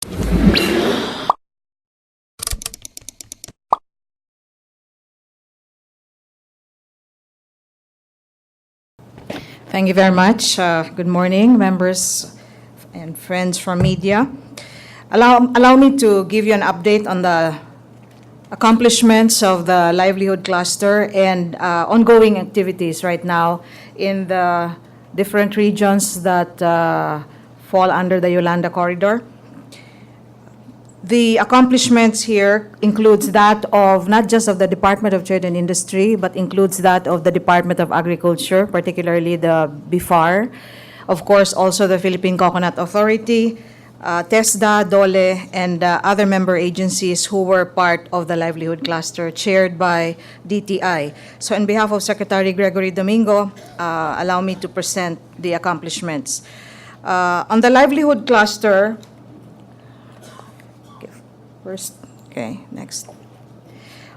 Thank you very much. Good morning, members and friends from media. Allow me to give you an update on the accomplishments of the livelihood cluster and ongoing activities right now in the different regions that fall under the Yolanda corridor. The accomplishments here includes that of not just of the Department of Trade and Industry, but includes that of the Department of Agriculture, particularly the BIFAR. Of course, also the Philippine Coconut Authority, TESDA, DOLE, and other member agencies who were part of the livelihood cluster chaired by DTI. So on behalf of Secretary Gregory Domingo, allow me to present the accomplishments. On the livelihood cluster, first, okay, next.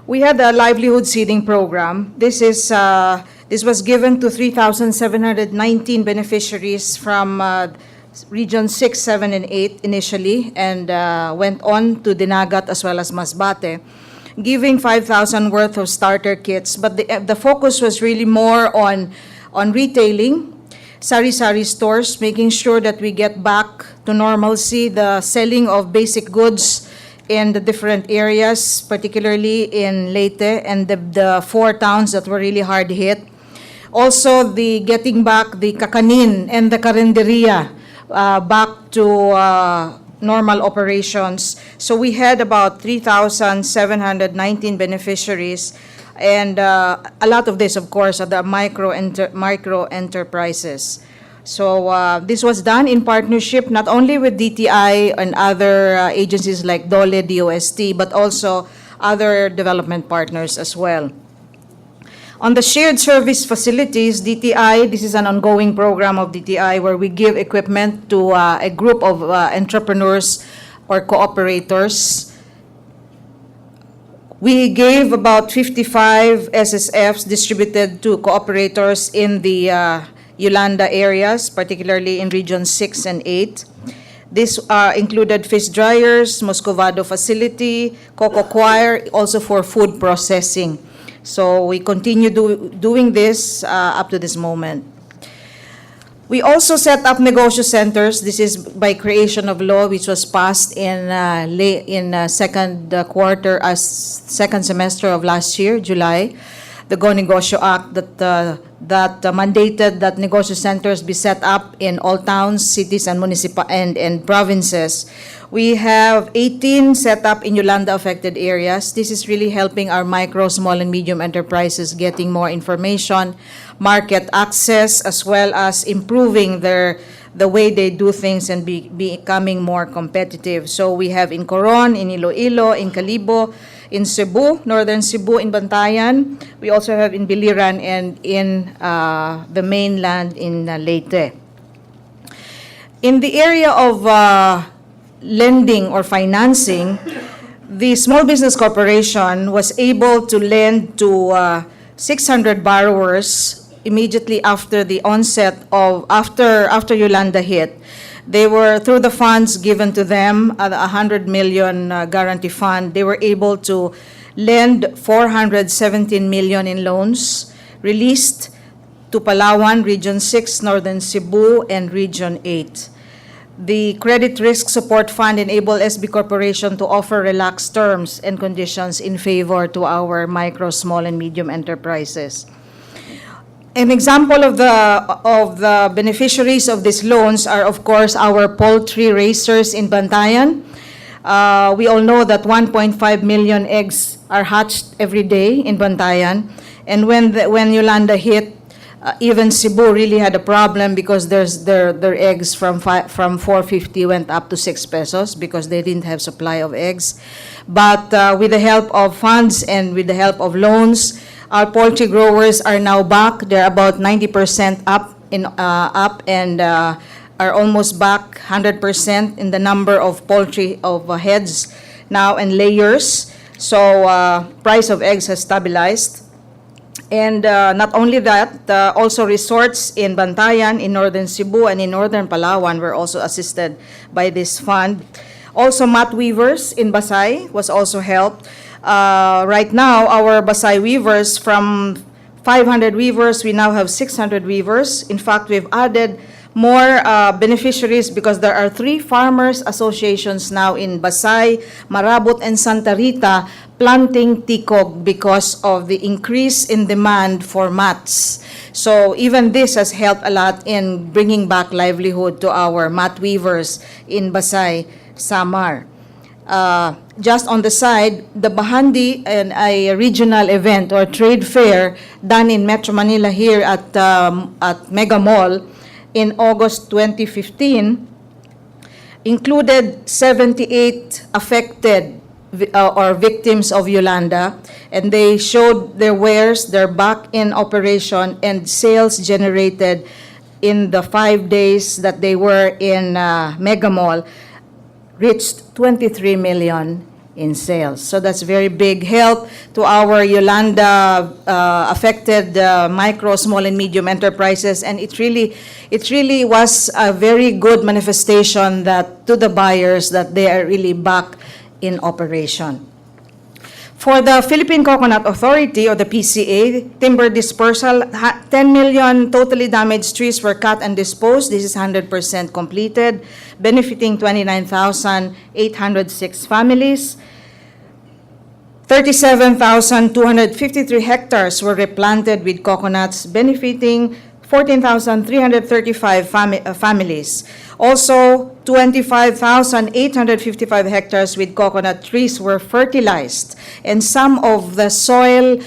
We had a livelihood seeding program. This was given to 3,719 beneficiaries from Region 6, 7, and 8 initially, and went on to Dinagat as well as Masbate, giving 5,000 worth of starter kits. But the focus was really more on retailing, sari-sari stores, making sure that we get back to normalcy, the selling of basic goods in the different areas, particularly in Leyte and the 4 towns that were really hard hit. Also, the getting back the kakanin and the karinderia back to normal operations. So we had about 3,719 beneficiaries, and a lot of this, of course, are the micro enterprises. So this was done in partnership not only with DTI and other agencies like DOLE, DOST, but also other development partners as well. On the shared service facilities, DTI, this is an ongoing program of DTI where we give equipment to a group of entrepreneurs or cooperators. We gave about 55 SSFs distributed to cooperators in the Yolanda areas, particularly in Region 6 and 8. This included fish dryers, Moscovado facility, cocoa choir, also for food processing. So we continue doing this up to this moment. We also set up negosyo centers. This is by creation of law, which was passed in second semester of last year, July. The Go Negosyo Act that mandated that negosyo centers be set up in all towns, cities, and and provinces. We have 18 set up in Yolanda affected areas. This is really helping our micro, small, and medium enterprises getting more information, market access, as well as improving the way they do things and becoming more competitive. So we have in Coron, in Iloilo, in Calibo, in Cebu, Northern Cebu, in Bantayan. We also have in Biliran and in the mainland in Leyte. In the area of lending or financing, the Small Business Corporation was able to lend to 600 borrowers immediately after the onset of, after Yolanda hit. They were, through the funds given to them, 100 million guarantee fund, they were able to lend 417 million in loans, released to Palawan, Region 6, Northern Cebu, and Region 8. The Credit Risk Support Fund enabled SB Corporation to offer relaxed terms and conditions in favor to our micro, small, and medium enterprises. An example of the beneficiaries of these loans are, of course, our poultry raisers in Bantayan. We all know that 1.5 million eggs are hatched every day in Bantayan, and when Yolanda hit, even Cebu really had a problem because their eggs from 450 went up to 6 pesos because they didn't have supply of eggs. But with the help of funds and with the help of loans, our poultry growers are now back. They're about 90% up and are almost back 100% in the number of poultry heads now and layers. So price of eggs has stabilized. And not only that, also resorts in Bantayan, in Northern Cebu, and in Northern Palawan were also assisted by this fund. Also, mat weavers in Basay was also helped. Right now, our Basay weavers, from 500 weavers, we now have 600 weavers. In fact, we've added more beneficiaries because there are 3 farmers associations now in Basay, Marabot, and Santa Rita planting tikog because of the increase in demand for mats. So even this has helped a lot in bringing back livelihood to our mat weavers in Basay, Samar. Just on the side, the Bahandi, a regional event or trade fair done in Metro Manila here at Mega Mall in August 2015, included 78 affected or victims of Yolanda, and they showed their wares, they're back in operation, and sales generated in the 5 days that they were in Mega Mall reached 23 million in sales. So that's very big help to our Yolanda affected micro, small, and medium enterprises, and it really was a very good manifestation that to the buyers that they are really back in operation. For the Philippine Coconut Authority, or the PCA, timber dispersal, 10 million totally damaged trees were cut and disposed. This is 100% completed, benefiting 29,806 families. 37,253 hectares were replanted with coconuts, benefiting 14,335 families. Also, 25,855 hectares with coconut trees were fertilized, and some of the soil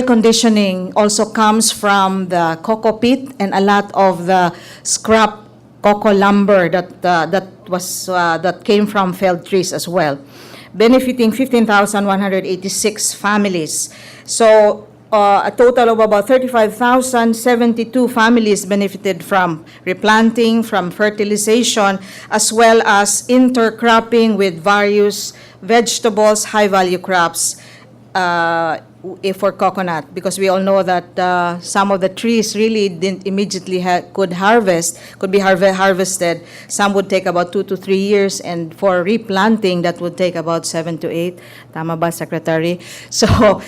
conditioning also comes from the cocoa pit and a lot of the scrap cocoa lumber that came from felled trees as well, benefiting 15,186 families. So a total of about 35,072 families benefited from replanting, from fertilization, as well as intercropping with various vegetables, high-value crops for coconut, because we all know that some of the trees really didn't immediately could be harvested. Some would take about 2 to 3 years, and for replanting, that would take about 7 to 8. Tama ba, Secretary? So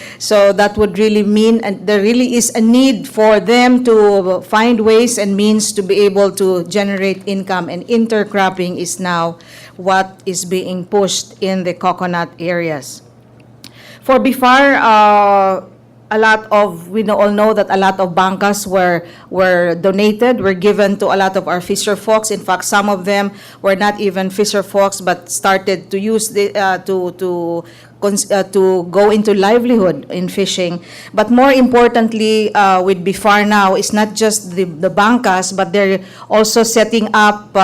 that would really mean, and there really is a need for them to find ways and means to be able to generate income, and intercropping is now what is being pushed in the coconut areas. For BIFAR, we all know that a lot of bangkas were donated, were given to a lot of our fisher folks. In fact, some of them were not even fisher folks, but started to use to go into livelihood in fishing. But more importantly, with BIFAR now, is not just the bangkas, but they're also setting up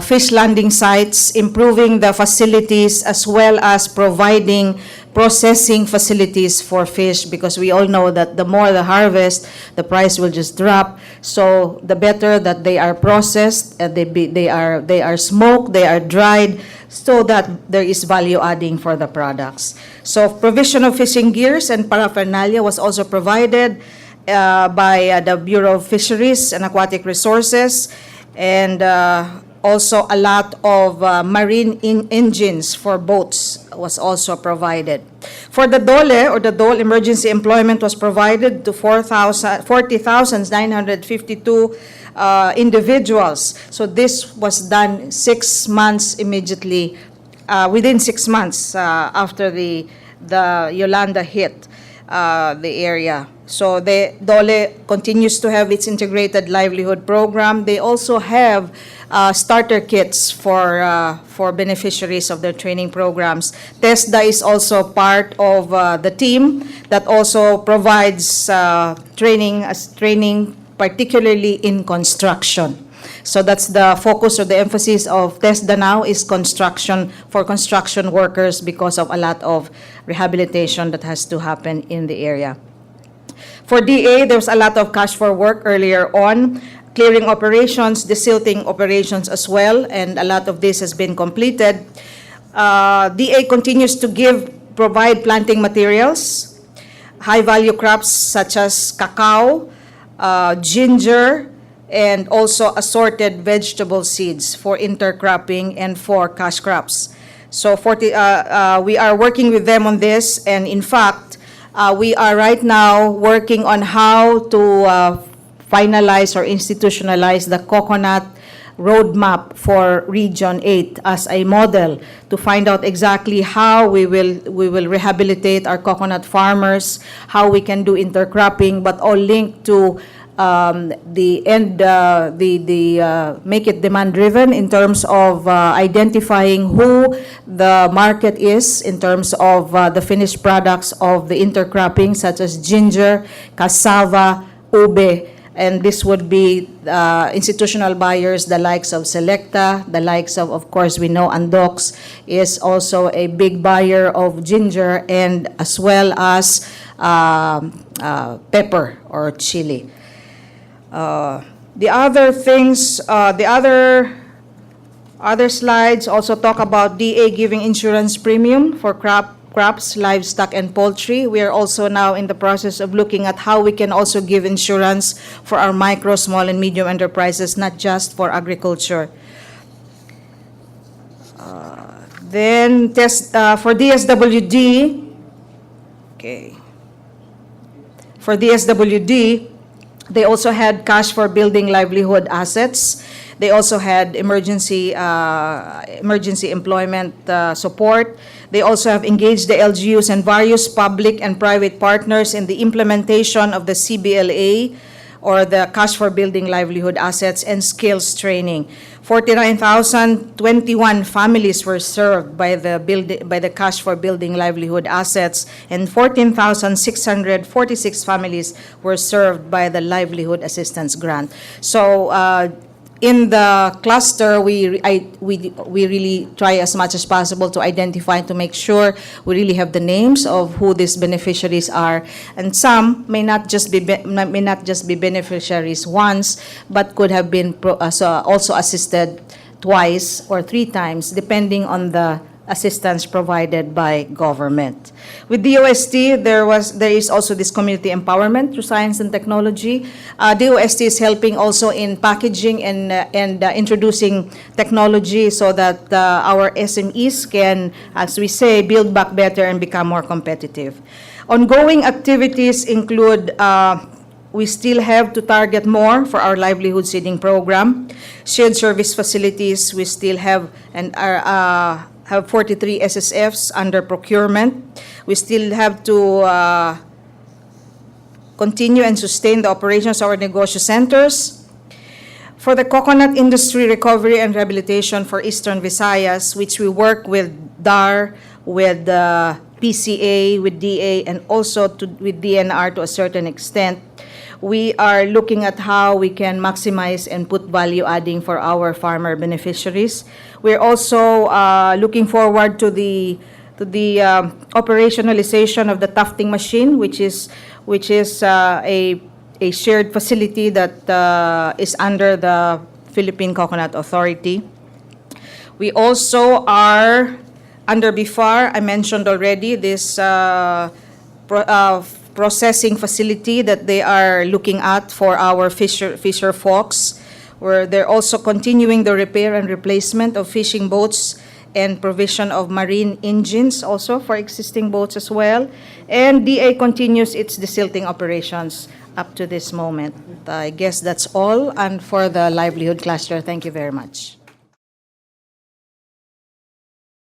fish landing sites, improving the facilities, as well as providing processing facilities for fish, because we all know that the more the harvest, the price will just drop. So the better that they are processed, they are smoked, they are dried, so that there is value adding for the products. So provision of fishing gears and paraphernalia was also provided by the Bureau of Fisheries and Aquatic Resources, and also a lot of marine engines for boats was also provided. For the DOLE, or the Dole Emergency Employment, was provided to 40,952 individuals. So this was done 6 months immediately, within 6 months after the Yolanda hit the area. So the DOLE continues to have its integrated livelihood program. They also have starter kits for beneficiaries of their training programs. TESDA is also part of the team that also provides training particularly in construction. So that's the focus or the emphasis of TESDA now, is construction, for construction workers, because of a lot of rehabilitation that has to happen in the area. For DA, there's a lot of cash for work earlier on, clearing operations, desilting operations as well, and a lot of this has been completed. DA continues to provide planting materials, high-value crops such as cacao, ginger, and also assorted vegetable seeds for intercropping and for cash crops. So we are working with them on this, and in fact, we are right now working on how to finalize or institutionalize the coconut roadmap for Region 8 as a model to find out exactly how we will rehabilitate our coconut farmers, how we can do intercropping, but all linked to make it demand driven in terms of identifying who the market is in terms of the finished products of the intercropping, such as ginger, cassava, ube. And this would be institutional buyers, the likes of Selecta, the likes of course, we know Andox is also a big buyer of ginger, and as well as pepper or chili. The other things, the other slides also talk about DA giving insurance premium for crops, livestock, and poultry. We are also now in the process of looking at how we can also give insurance for our micro, small, and medium enterprises, not just for agriculture. Then for DSWD, okay. For DSWD, they also had cash for building livelihood assets. They also had emergency employment support. They also have engaged the LGUs and various public and private partners in the implementation of the CBLA, or the Cash for Building Livelihood Assets and Skills Training. 49,021 families were served by the Cash for Building Livelihood Assets, and 14,646 families were served by the Livelihood Assistance Grant. So in the cluster, we really try as much as possible to identify, to make sure we really have the names of who these beneficiaries are. And some may not just be beneficiaries once, but could have been also assisted twice or three times, depending on the assistance provided by government. With DOST, there is also this community empowerment through science and technology. DOST is helping also in packaging and introducing technology so that our SMEs can, as we say, build back better and become more competitive. Ongoing activities include we still have to target more for our livelihood seeding program. Shared service facilities, we still have have 43 SSFs under procurement. We still have to continue and sustain the operations of our negosyo centers. For the coconut industry recovery and rehabilitation for Eastern Visayas, which we work with DAR, with PCA, with DA, and also with DNR to a certain extent, we are looking at how we can maximize and put value adding for our farmer beneficiaries. We're also looking forward to the operationalization of the tufting machine, which is a shared facility that is under the Philippine Coconut Authority. We also are under BIFAR. I mentioned already this processing facility that they are looking at for our fisher folks, where they're also continuing the repair and replacement of fishing boats and provision of marine engines also for existing boats as well. And DA continues its desilting operations up to this moment. I guess that's all. And for the livelihood cluster, thank you very much.